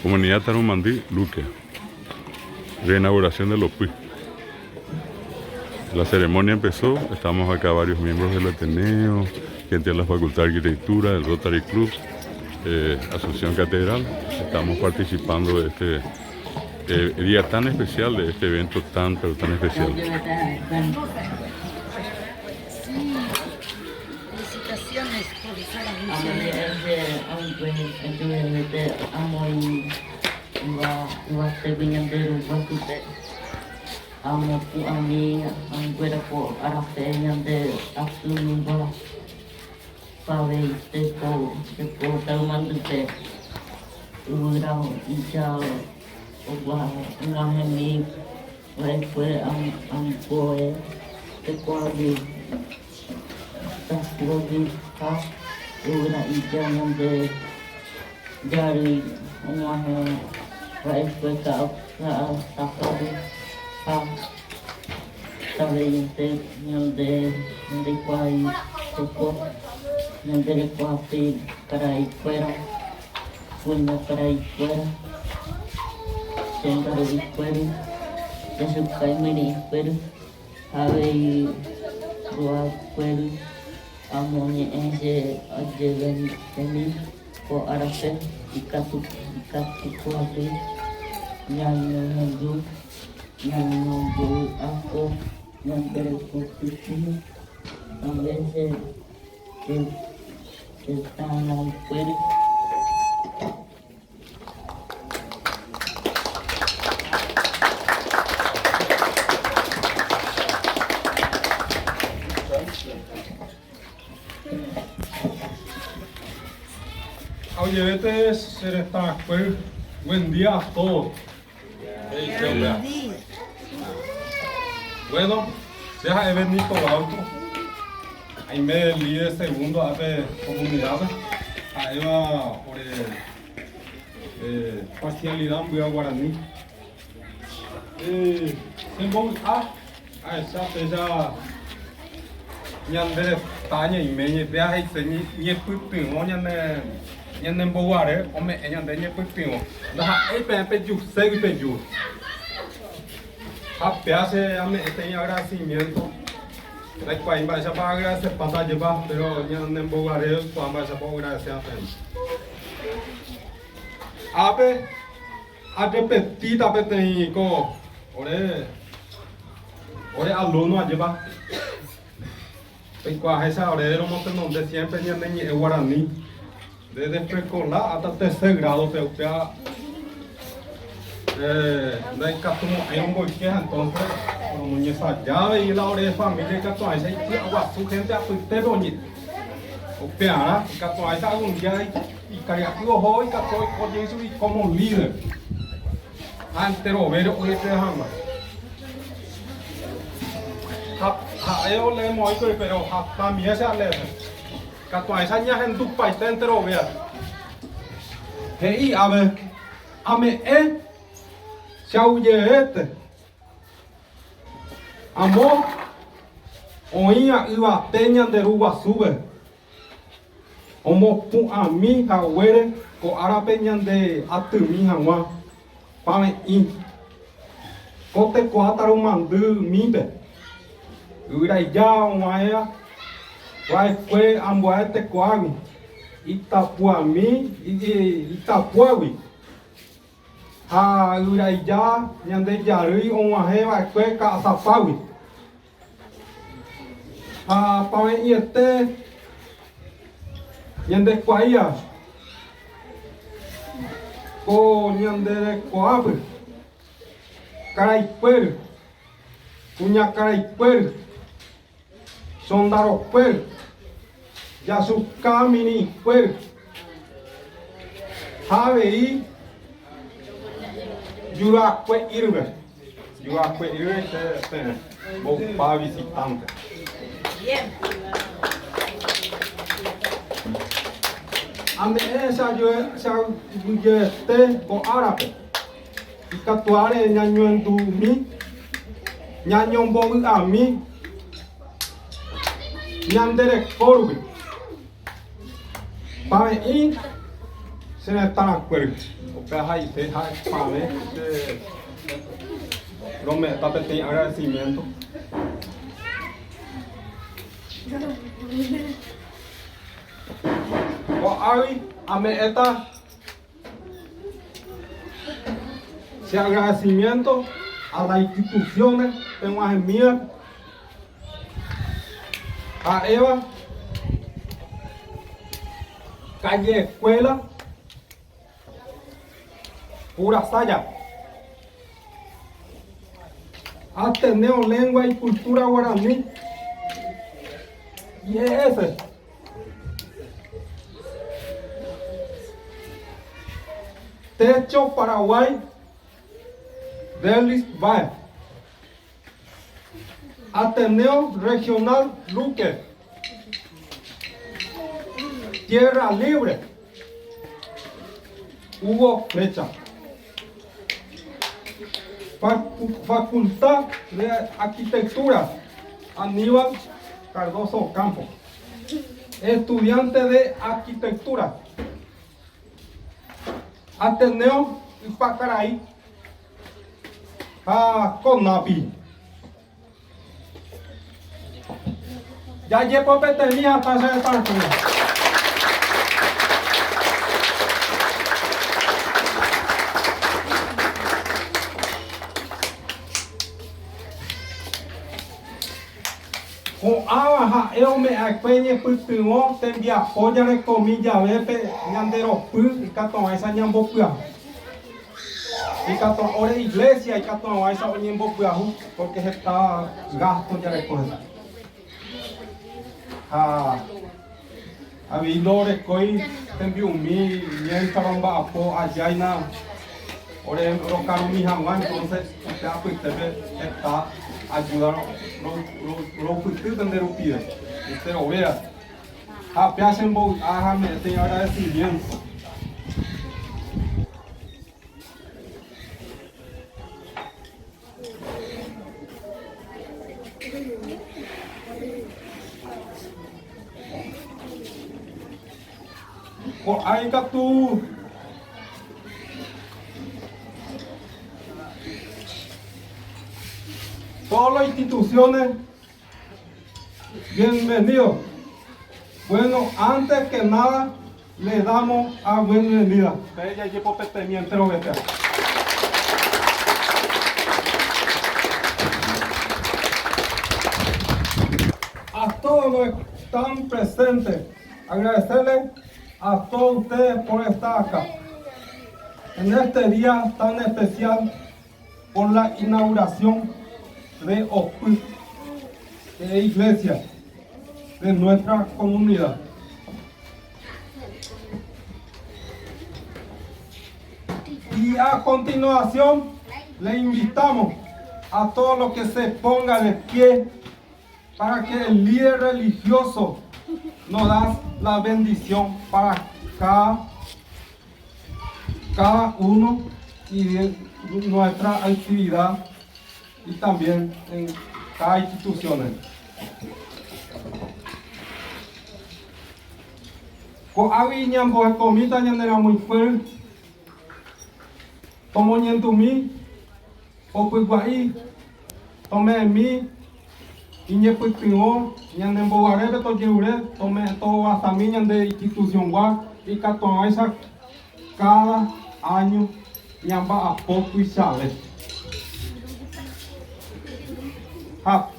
Comunidad Tarumandí, Luque. Reinauguración de Lopui. La ceremonia empezó, estamos acá varios miembros del Ateneo, gente de la Facultad de Arquitectura, del Rotary Club, Asociación Catedral. Estamos participando de este día tan especial, de este evento pero tan especial. Felicitaciones, profesora amo ku ami ang kwera po arate nyande aktu nimba pawe te ko taumandute urang ija oba ngahemi wae kwe ang poe te ko abi tas logi ha ura ija nyande dari ngahe wae kwe ka tapabi Sabiamente, donde cuay tocó, donde cuapi para ahí fuera, fuera para ahí fuera, siempre ahí fuera, de su caimini fuera, habe ruang fuera, amonya ese ajaran kami, ko arafe ikatu kuapi, yang yang membuat aku yang berkompetisi también se están al cuerpo. Oye, vete ser esta escuela. Buen día a todos. Bueno, deja de venir por auto. Ahí me líder segundo a ver comunidades. Ahí va por parcialidad voy a guaraní. Esa pesa ñande taña y meñe vea ahí se ni putin o ñande boare o me ñande ni putin o da ahí pe ju segui pe ju. Hace tenía agradecimiento. La cual va a pagar gracias para llevar, pero ya no en Bogareo, cuando va a pagar gracias. A repetir, a repetir, ore alumno a llevar. En cual esa hora de los montes donde siempre ya en guaraní, desde preescolar hasta tercer grado, pero ya. Hay un bolquete entonces, como esa llave y la hora de familia que tú haces, y agua su gente a tu te doñi. O peara, que tú haces algún día y cariaco hoy, que tú oye eso y como líder. Antes lo veo hoy te dejamos. Yo le moy pero también se ale. Que tú haces ya en tu país te entero vea. Hey, a ver, Chauye amor, oía iba teña de ruba sube. Omo pu a mi jawere ko ara peñan de atumi hawa. Pame in. Kote ko ataru mandu mibe. Ura ya oaya. Wai kwe amboete kwami. Itapua mi itapuawi. Ha uraija nyande jarui onwahe wa kwe ka sapawi. Ha pawe iete nyande kwaia. Ko nyande kwabe. Karai kwer. Kunya karai kwer. Sondaro kwer. Yasuka mini kwer. Havei Juraque irve vou para visitante. Ame esa yo te con árabe. Y catuare ñaño tu mi, ñaño bogu a mi, ñandere corbi. Para ir se ne está acuerdo. O sea, ahí se ha pave, me está pidiendo agradecimiento. O ahí, a mí esta se agradecimiento a las instituciones de Guajemía, a Eva, calle Escuela, Pura Saya, Ateneo Lengua y Cultura Guaraní, y ese. Techo Paraguay, Delis Valle, Ateneo Regional Luque, Tierra Libre, Hugo Flecha, Facultad de Arquitectura, Aníbal Cardoso Campo, estudiante de Arquitectura, Ateneo Ipacaraí, a Conapi. Ya llevo petenía hasta ese tanto. Con abaja, eu me acuerdo que primero te envía apoya de comida vepe ñandero pu y cato esa ñambo pua. Y cato ahora iglesia y cato esa ñambo pua porque se está gasto ya de cosas. A vilore coi te envió mi ñenta bamba apo allá y na. Ahora lo caro mi jamás entonces te ha está ayudar lo que entender o pide usted lo vea a piasen bo hágame este agradecimiento por ahí que tú todas las instituciones, bienvenidos. Bueno, antes que nada, le damos a bienvenida. Ella llevo perteneciente lo que sea. A todos los que están presentes, agradecerles a todos ustedes por estar acá. En este día tan especial, por la inauguración de OPU, de iglesia de nuestra comunidad. Y a continuación le invitamos a todos los que se pongan de pie para que el líder religioso nos da la bendición para cada uno y de nuestra actividad y también en cada institución. Con aviñan por comida ñandera muy fuerte, tomo ñentumi, o pues guay, tome mi, y ñe pues pingo, ñanden bogarebe to lleure, tome todo hasta mi ñande institución guay, y catón esa cada año ñamba a poco y sale.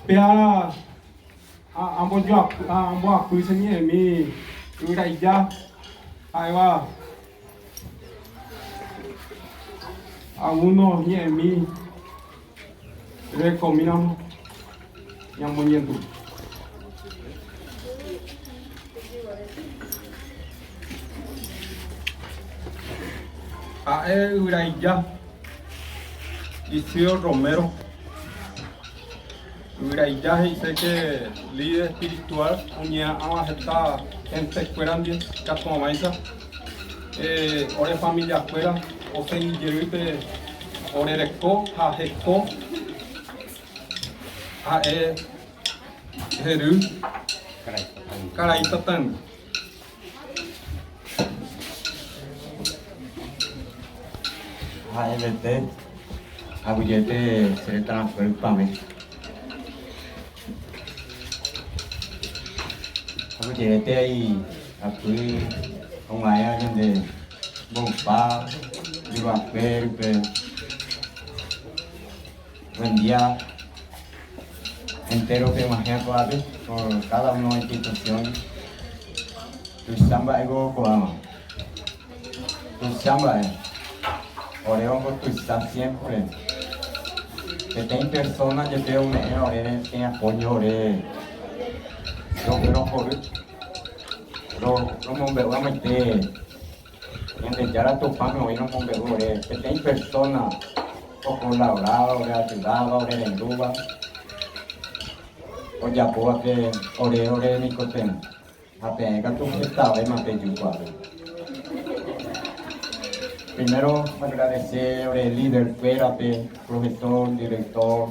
Peara ambos yo ambos pues ñe mi ya ahí va a uno ñe mi recomendamos ñamoñento a ya Isidro Romero. Ya dice que líder espiritual unia a esta gente escuela bien cato maíza ore familia escuela o se injerite ore reco a reco a jeru caraita tan AMT, Aguillete, se transfer para mí. Aguillete ahí, aquí, con allá de Bomba, Viva Perpe, buen día. Entero que imagina por cada una institución. Tu samba ego coama. Tu samba oreo por tu samba siempre. Que tem personas que veo un tem apoyo ore. Lo por lo mombe va meter. En de ya tu fama hoy no mombe ore. Que tem personas o colaborado, ore ayudado, ore en duda. O ya puedo que ore ni coten. Apenas tu estaba más de yucuado. Primero agradecer al líder, Pérate, profesor, director,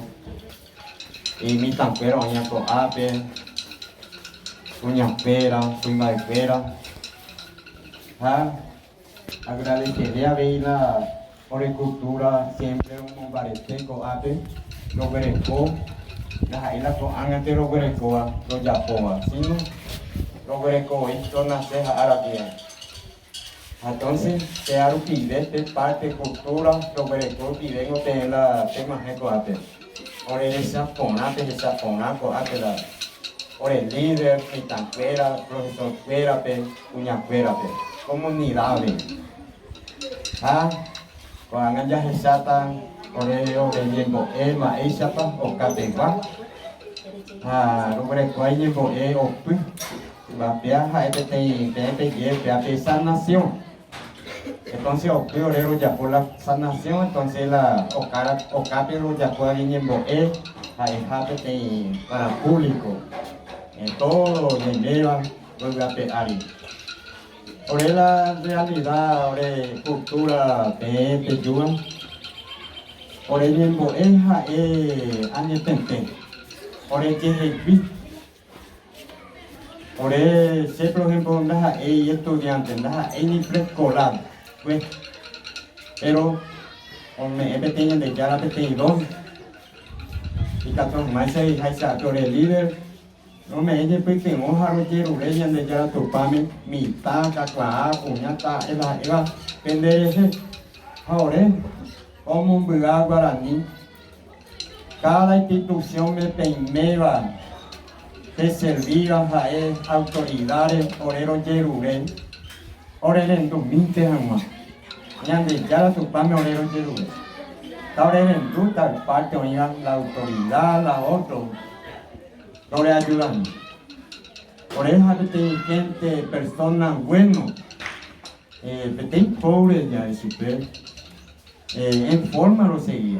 y mi tampero, Aña Coape, Uña Pera, Fuima de Pera. Agradeceré a ver la horticultura, siempre un bareteco, Ape, lo vereco, las islas con Ángate, lo verecoa, lo yapoa, ¿sí? Lo greco esto nace árabe. Entonces, se ha utilizado parte cultura, lo greco y vengo de la tema ecoate. Ahora esa ponate, la. Ahora el líder, mi tanquera, profesor Cuérape, Uña Cuérape, comunidades. Cuando ya se satan, ahora yo vengo Elma, Eisapa, o Categua. Lo greco ahí llevo o viaja esa nación. Entonces, octubre ya por la sanación, entonces la ocapio ya puede venir para público. En todo le lleva vuelve a pegar. Por la realidad, por la cultura de Yuan, por el tiempo año por el que por ese, por ejemplo, hay estudiantes, hay ni preescolar, pues, pero me pequeño de ya la pequeño y catón más hay por el líder, no me he pequeño hoja quiero leer de ya tu pame, mitad, cacla, puñata, eva, pende ahora, como un lugar guaraní, cada institución me primera de servir a las autoridades, oreros Yerubén, oreros en 2000 años, ya de ya tu pame oreros Yerubén. Ahora en ruta parte oigan la autoridad, la otra, no le ayudan. Por eso hay gente, personas buenas, hay pobres ya de super, en forma lo seguía.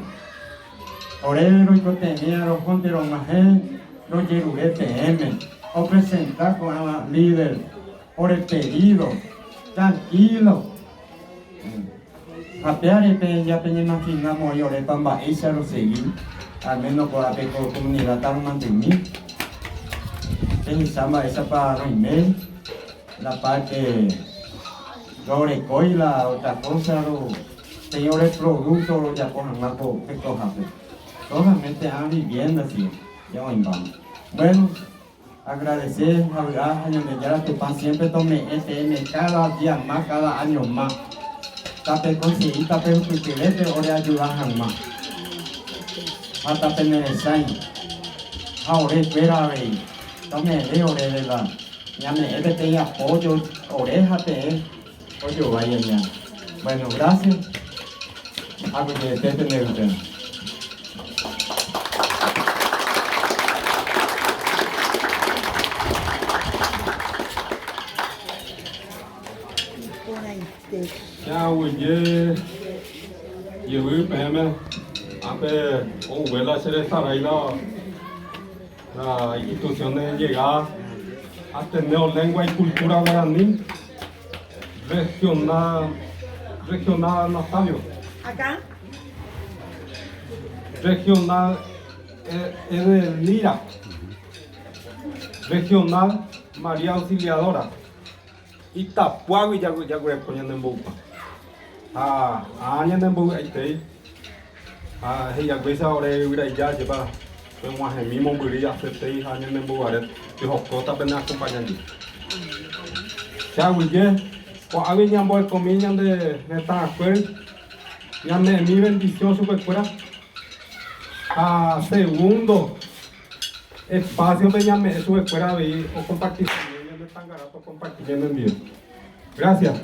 Oreros y tenía los conteros más los Yerubé PM, o presentar con la líder por el pedido, tranquilo. Apear ya imaginamos yo de Pamba y se lo seguir, al menos por la comunidad tan mantenida. Pensamos esa para no email, la parte lo y la otra cosa, los señores productos, los ya cojan más por que cojan. Solamente han viviendo así. Ya vamos. Bueno, agradecer a Año tu pan siempre tome cada día más, cada año más. Tape conseguir, tape un piquilete, ahora ayudar más. Hasta tener el año. Ahora espera, tome de la. Ya me tenía apoyo, oréjate, pollo vaya ya. Bueno, gracias. Algo que te tener usted. Ya, oye, llevo y PM, ape, huela se les hará la institución de llegar a tener lengua y cultura guaraní regional Natalio. Acá. Regional Edelmira. Regional María Auxiliadora. Itapuago y ya poniendo en boca. Aña nembu ahí ya ves ahora ya lleva pues más en mi momento acepté aña nembu ahora te hokota pena acompañando ya oye o a mí ya voy comiendo de esta acuerdo ya mi bendición super fuera segundo espacio me llame sube fuera de o compartir me tan garato compartiendo en vivo gracias.